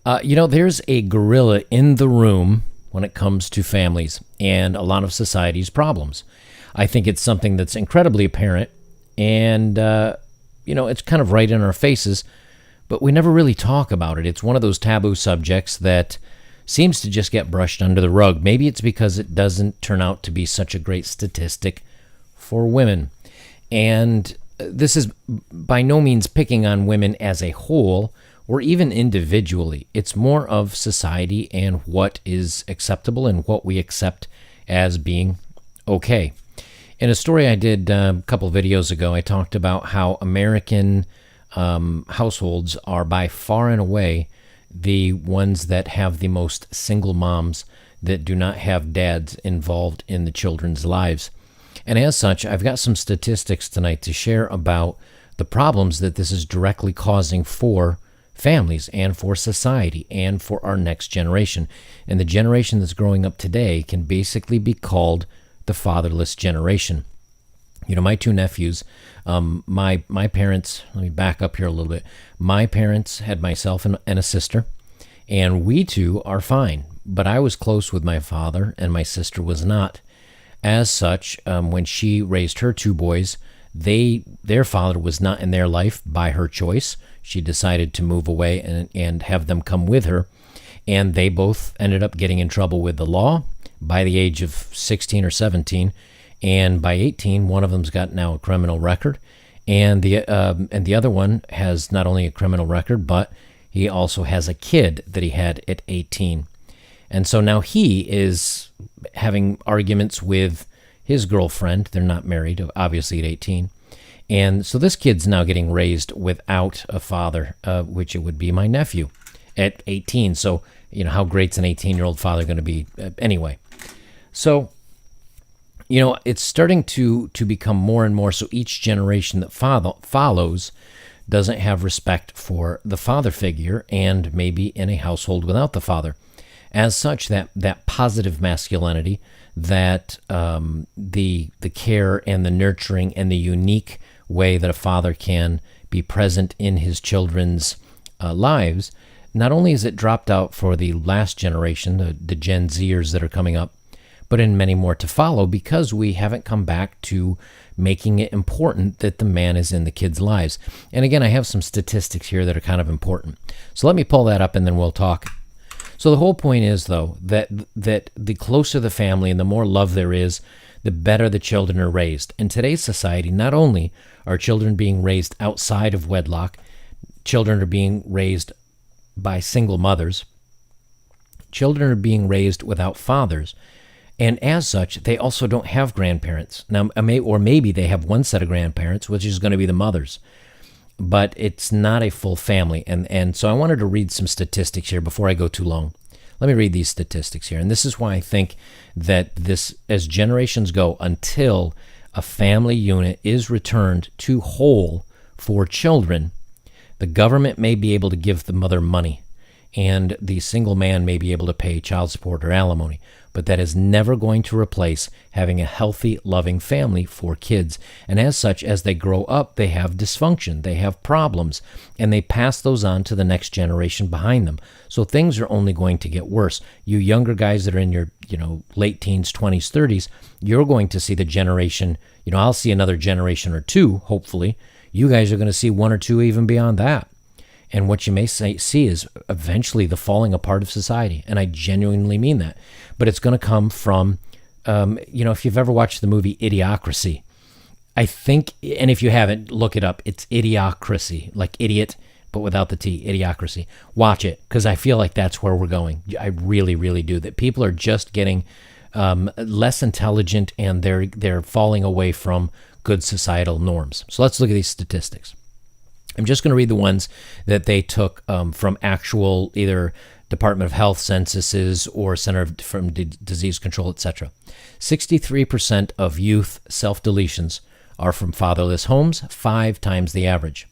There's a gorilla in the room when it comes to families and a lot of society's problems. I think it's something that's incredibly apparent and, it's kind of right in our faces, but we never really talk about it. It's one of those taboo subjects that seems to just get brushed under the rug. Maybe it's because it doesn't turn out to be such a great statistic for women. And this is by no means picking on women as a whole or even individually. It's more of society and what is acceptable and what we accept as being okay. In a story I did a couple videos ago, I talked about how American households are by far and away the ones that have the most single moms that do not have dads involved in the children's lives. And as such, I've got some statistics tonight to share about the problems that this is directly causing for families and for society and for our next generation. And the generation that's growing up today can basically be called the fatherless generation. My two nephews, my parents, let me back up here a little bit. My parents had myself and a sister, and we two are fine. But I was close with my father, and my sister was not. As such, when she raised her two boys, their father was not in their life by her choice. She decided to move away and have them come with her. And they both ended up getting in trouble with the law by the age of 16 or 17. And by 18, one of them's got now a criminal record. And the other one has not only a criminal record, but he also has a kid that he had at 18. And so now he is having arguments with his girlfriend. They're not married, obviously, at 18. And so this kid's now getting raised without a father, which it would be my nephew at 18. So, how great's an 18-year-old father going to be? Anyway, so, it's starting to become more and more. So each generation that follows doesn't have respect for the father figure and maybe in a household without the father. As such, that positive masculinity, that the care and the nurturing and the unique way that a father can be present in his children's lives, not only is it dropped out for the last generation, the Gen Zers that are coming up, but in many more to follow, because we haven't come back to making it important that the man is in the kids' lives. And again, I have some statistics here that are kind of important. So let me pull that up and then we'll talk. So the whole point is, though, that the closer the family and the more love there is, the better the children are raised. In today's society, not only are children being raised outside of wedlock, children are being raised by single mothers, children are being raised without fathers. And as such, they also don't have grandparents. Now, maybe they have one set of grandparents, which is going to be the mothers. But it's not a full family. And so I wanted to read some statistics here before I go too long. Let me read these statistics here. And this is why I think that this, as generations go, until a family unit is returned to whole for children, the government may be able to give the mother money, and the single man may be able to pay child support or alimony. But that is never going to replace having a healthy, loving family for kids. And as such, as they grow up, they have dysfunction, they have problems, and they pass those on to the next generation behind them. So things are only going to get worse. You younger guys that are in your, late teens, 20s, 30s, you're going to see the generation, I'll see another generation or two, hopefully. You guys are going to see one or two even beyond that. And what you may see is eventually the falling apart of society. And I genuinely mean that. But it's going to come from, if you've ever watched the movie Idiocracy, I think, and if you haven't, look it up. It's Idiocracy, like idiot, but without the T, Idiocracy. Watch it, because I feel like that's where we're going. I really, really do. That people are just getting less intelligent, and they're falling away from good societal norms. So let's look at these statistics. I'm just going to read the ones that they took from actual either Department of Health censuses or Center for Disease Control, etc. 63% of youth self-deletions are from fatherless homes, 5 times the average.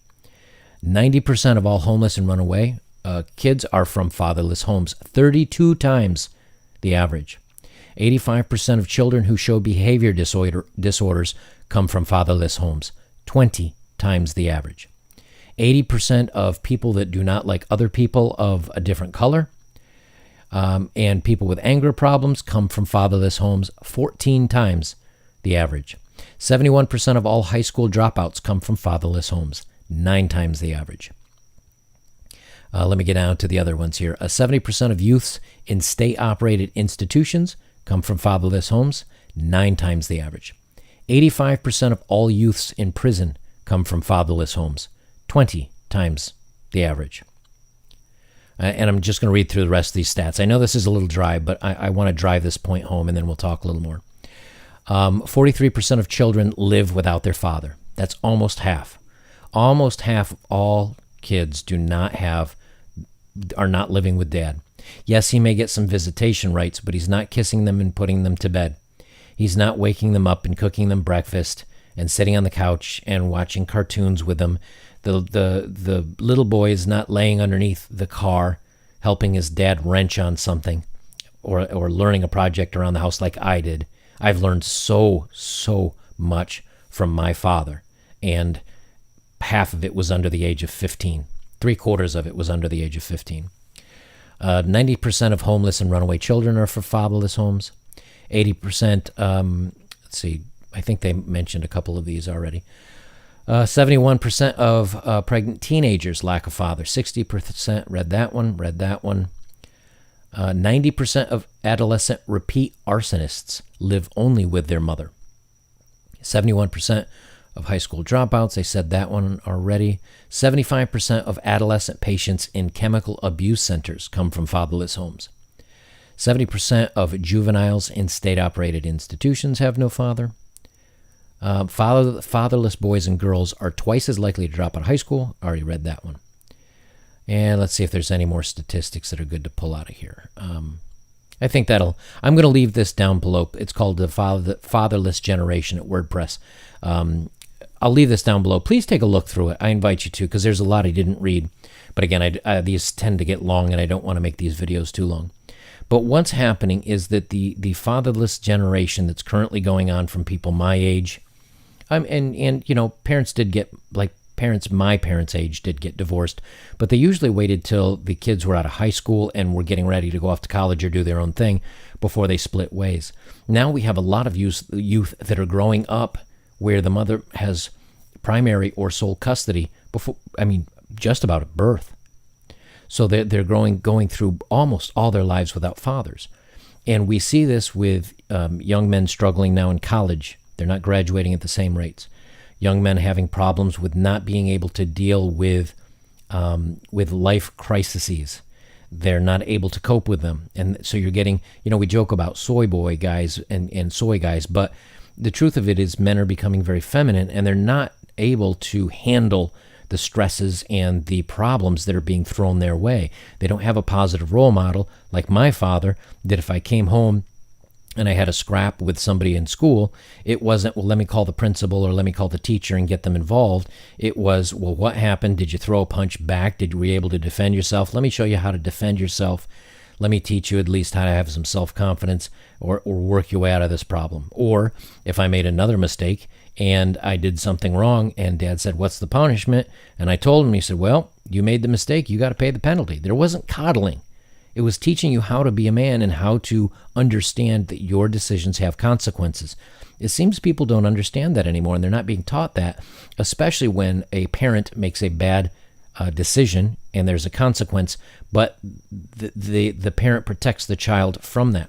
90% of all homeless and runaway kids are from fatherless homes, 32 times the average. 85% of children who show behavior disorders come from fatherless homes, 20 times the average. 80% of people that do not like other people of a different color, and people with anger problems come from fatherless homes, 14 times the average. 71% of all high school dropouts come from fatherless homes, 9 times the average. Let me get down to the other ones here. 70% of youths in state-operated institutions come from fatherless homes, 9 times the average. 85% of all youths in prison come from fatherless homes, 20 times the average. And I'm just going to read through the rest of these stats. I know this is a little dry, but I want to drive this point home, and then we'll talk a little more. 43% of children live without their father. That's almost half. Almost half of all kids are not living with dad. Yes, he may get some visitation rights, but he's not kissing them and putting them to bed. He's not waking them up and cooking them breakfast and sitting on the couch and watching cartoons with them. The little boy is not laying underneath the car helping his dad wrench on something or learning a project around the house like I did. I've learned so much from my father, and half of it was under the age of 15. 3/4 of it was under the age of 15. 90% of homeless and runaway children are for fatherless homes. 80%, let's see, I think they mentioned a couple of these already. 71% of pregnant teenagers lack a father. 60%, read that one. 90% of adolescent repeat arsonists live only with their mother. 71% of high school dropouts, I said that one already. 75% of adolescent patients in chemical abuse centers come from fatherless homes. 70% of juveniles in state-operated institutions have no father. Fatherless boys and girls are twice as likely to drop out of high school. Already read that one. And let's see if there's any more statistics that are good to pull out of here. I think I'm going to leave this down below. It's called the Fatherless Generation at WordPress. I'll leave this down below. Please take a look through it. I invite you to, because there's a lot I didn't read. But again, these tend to get long, and I don't want to make these videos too long. But what's happening is that the fatherless generation that's currently going on from people my age, and you know, parents did get, like my parents' age did get divorced, but they usually waited till the kids were out of high school and were getting ready to go off to college or do their own thing before they split ways. Now we have a lot of youth that are growing up where the mother has primary or sole custody just about at birth. So they're going through almost all their lives without fathers. And we see this with young men struggling now in college. They're not graduating at the same rates. Young men having problems with not being able to deal with life crises. They're not able to cope with them. And so you're getting, we joke about soy boy guys and soy guys, but the truth of it is men are becoming very feminine, and they're not able to handle the stresses and the problems that are being thrown their way. They don't have a positive role model like my father, that if I came home and I had a scrap with somebody in school, it wasn't, well, let me call the principal or let me call the teacher and get them involved. It was, well, what happened? Did you throw a punch back? Were you able to defend yourself? Let me show you how to defend yourself. Let me teach you at least how to have some self-confidence or work your way out of this problem. Or if I made another mistake and I did something wrong and Dad said, what's the punishment? And I told him, he said, well, you made the mistake. You got to pay the penalty. There wasn't coddling. It was teaching you how to be a man and how to understand that your decisions have consequences. It seems people don't understand that anymore, and they're not being taught that, especially when a parent makes a bad decision and there's a consequence, but the parent protects the child from that.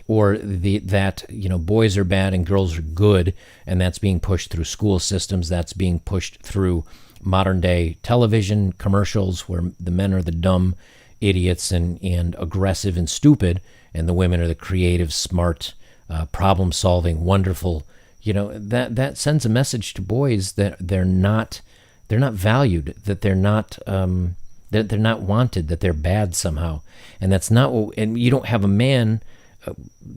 Or that boys are bad and girls are good, and that's being pushed through school systems, that's being pushed through modern day television commercials where the men are the dumb idiots and aggressive and stupid, and the women are the creative, smart, problem-solving, wonderful. That sends a message to boys that they're not valued, that they're not wanted, that they're bad somehow, and that's not what. And you don't have a man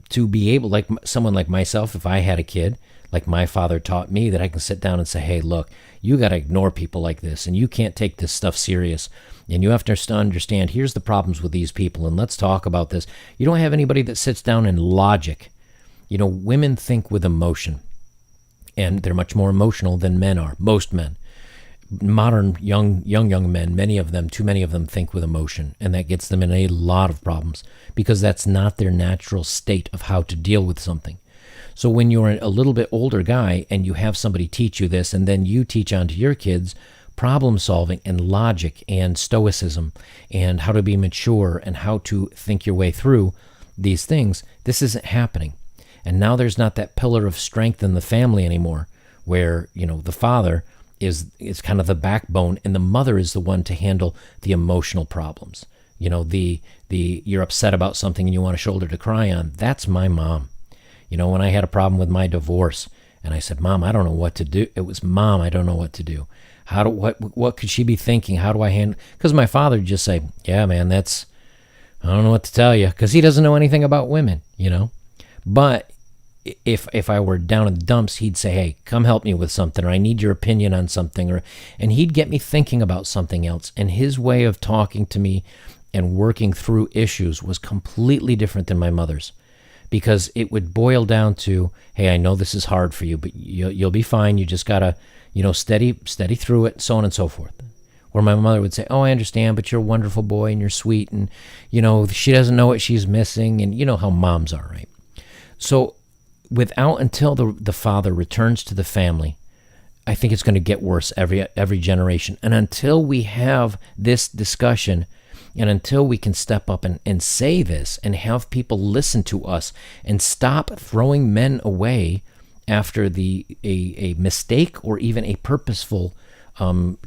to be able, like someone like myself, if I had a kid, like my father taught me, that I can sit down and say, hey, look, you got to ignore people like this, and you can't take this stuff serious, and you have to understand, here's the problems with these people, and let's talk about this. You don't have anybody that sits down in logic. Women think with emotion, and they're much more emotional than men are, most men. modern young men, too many of them think with emotion, and that gets them in a lot of problems because that's not their natural state of how to deal with something. So when you're a little bit older guy and you have somebody teach you this, and then you teach on to your kids problem solving and logic and stoicism and how to be mature and how to think your way through these things, this isn't happening. And now there's not that pillar of strength in the family anymore where, the father is kind of the backbone and the mother is the one to handle the emotional problems. You're upset about something and you want a shoulder to cry on. That's my mom. When I had a problem with my divorce and I said, Mom, I don't know what to do. It was, Mom, I don't know what to do. What could she be thinking? How do I handle? Because my father would just say, yeah, man, I don't know what to tell you, because he doesn't know anything about women, But if I were down in the dumps, he'd say, hey, come help me with something, or I need your opinion on something, and he'd get me thinking about something else. And his way of talking to me and working through issues was completely different than my mother's, because it would boil down to, hey, I know this is hard for you, but you'll be fine. You just gotta, steady through it, so on and so forth. Where my mother would say, oh, I understand, but you're a wonderful boy and you're sweet, and, she doesn't know what she's missing, and you know how moms are, right? So until the father returns to the family, I think it's going to get worse every generation. And until we have this discussion, and until we can step up and say this and have people listen to us and stop throwing men away after a mistake or even a purposeful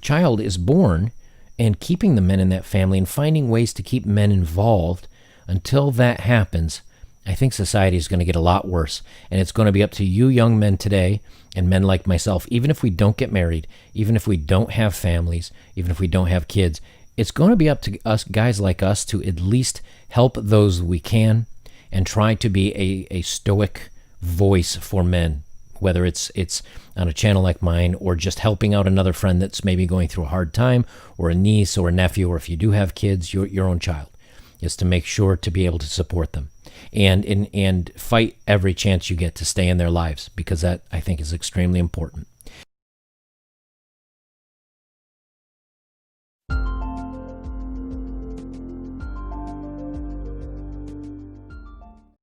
child is born, and keeping the men in that family and finding ways to keep men involved, until that happens, I think society is going to get a lot worse. And it's going to be up to you young men today, and men like myself, even if we don't get married, even if we don't have families, even if we don't have kids, it's going to be up to us, guys like us, to at least help those we can and try to be a stoic voice for men, whether it's on a channel like mine or just helping out another friend that's maybe going through a hard time, or a niece or a nephew, or if you do have kids, your own child, is to make sure to be able to support them and fight every chance you get to stay in their lives, because that, I think, is extremely important.